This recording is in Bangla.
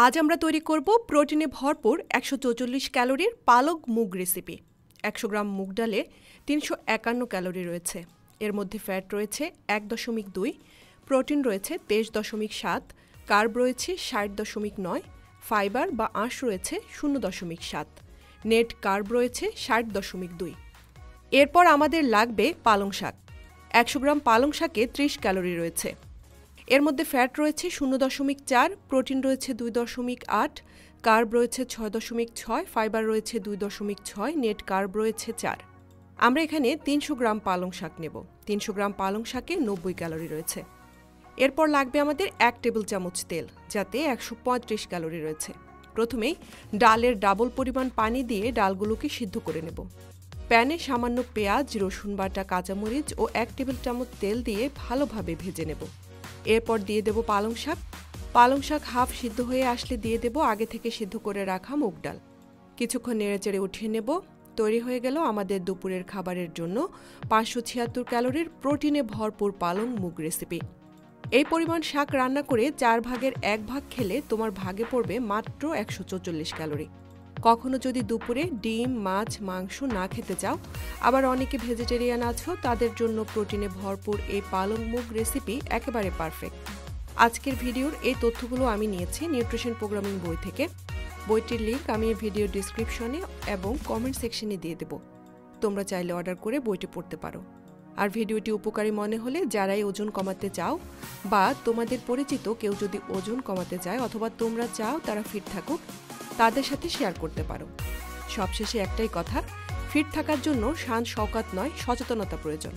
আজ আমরা তৈরি করব প্রোটিনে ভরপুর 144 ক্যালোরির পালক মুগ রেসিপি। 100 গ্রাম মুগ ডালে 351 ক্যালোরি রয়েছে। এর মধ্যে ফ্যাট রয়েছে 1.2, প্রোটিন রয়েছে 23.7, কার্ব রয়েছে 60.9, ফাইবার বা আঁশ রয়েছে 0.7, নেট কার্ব রয়েছে 60.2। এরপর আমাদের লাগবে পালং শাক। 100 গ্রাম পালং শাকে 30 ক্যালোরি রয়েছে। এর মধ্যে ফ্যাট রয়েছে 0.4, প্রোটিন রয়েছে 2.8, কার্ব রয়েছে 6.6, ফাইবার রয়েছে 2.6, নেট কার্ব রয়েছে 4। আমরা এখানে 300 গ্রাম পালং শাক নেব। 300 গ্রাম পালং শাকে 90 ক্যালোরি রয়েছে। এরপর লাগবে আমাদের 1 টেবিল চামচ তেল, যাতে 135 ক্যালোরি রয়েছে। প্রথমেই ডালের ডাবল পরিমাণ পানি দিয়ে ডালগুলোকে সিদ্ধ করে নেব। প্যানে সামান্য পেঁয়াজ, রসুন বাটা, কাঁচামরিচ ও 1 টেবিল চামচ তেল দিয়ে ভালোভাবে ভেজে নেব। এরপর দিয়ে দেব পালং শাক। পালং শাক হাফ সিদ্ধ হয়ে আসলে দিয়ে দেব আগে থেকে সিদ্ধ করে রাখা মুগ ডাল। কিছুক্ষণ নেড়েচেড়ে উঠিয়ে নেব। তৈরি হয়ে গেল আমাদের দুপুরের খাবারের জন্য 576 ক্যালোরির প্রোটিনে ভরপুর পালং মুগ রেসিপি। এই পরিমাণ শাক রান্না করে 4 ভাগের 1 ভাগ খেলে তোমার ভাগে পড়বে মাত্র 144 ক্যালোরি। কখনো যদি দুপুরে ডিম, মাছ, মাংস না খেতে চাও, আবার অনেকে ভেজিটেরিয়ান আছো, তাদের জন্য প্রোটিনে ভরপুর এই পালং মুগ রেসিপি একেবারে পারফেক্ট। আজকের ভিডিওর এই তথ্যগুলো আমি নিয়েছি নিউট্রিশন প্রোগ্রামিং বই থেকে। বইটির লিঙ্ক আমি ভিডিও ডিসক্রিপশনে এবং কমেন্ট সেকশনে দিয়ে দেব। তোমরা চাইলে অর্ডার করে বইটি পড়তে পারো। আর ভিডিওটি উপকারী মনে হলে যারাই ওজন কমাতে চাও বা তোমাদের পরিচিত কেউ যদি ওজন কমাতে চায় অথবা তোমরা চাও তারা ফিট থাকুক, তাদের সাথে শেয়ার করতে পারো। সবশেষে একটাই কথা, ফিট থাকার জন্য শান শওকত নয়, সচেতনতা প্রয়োজন।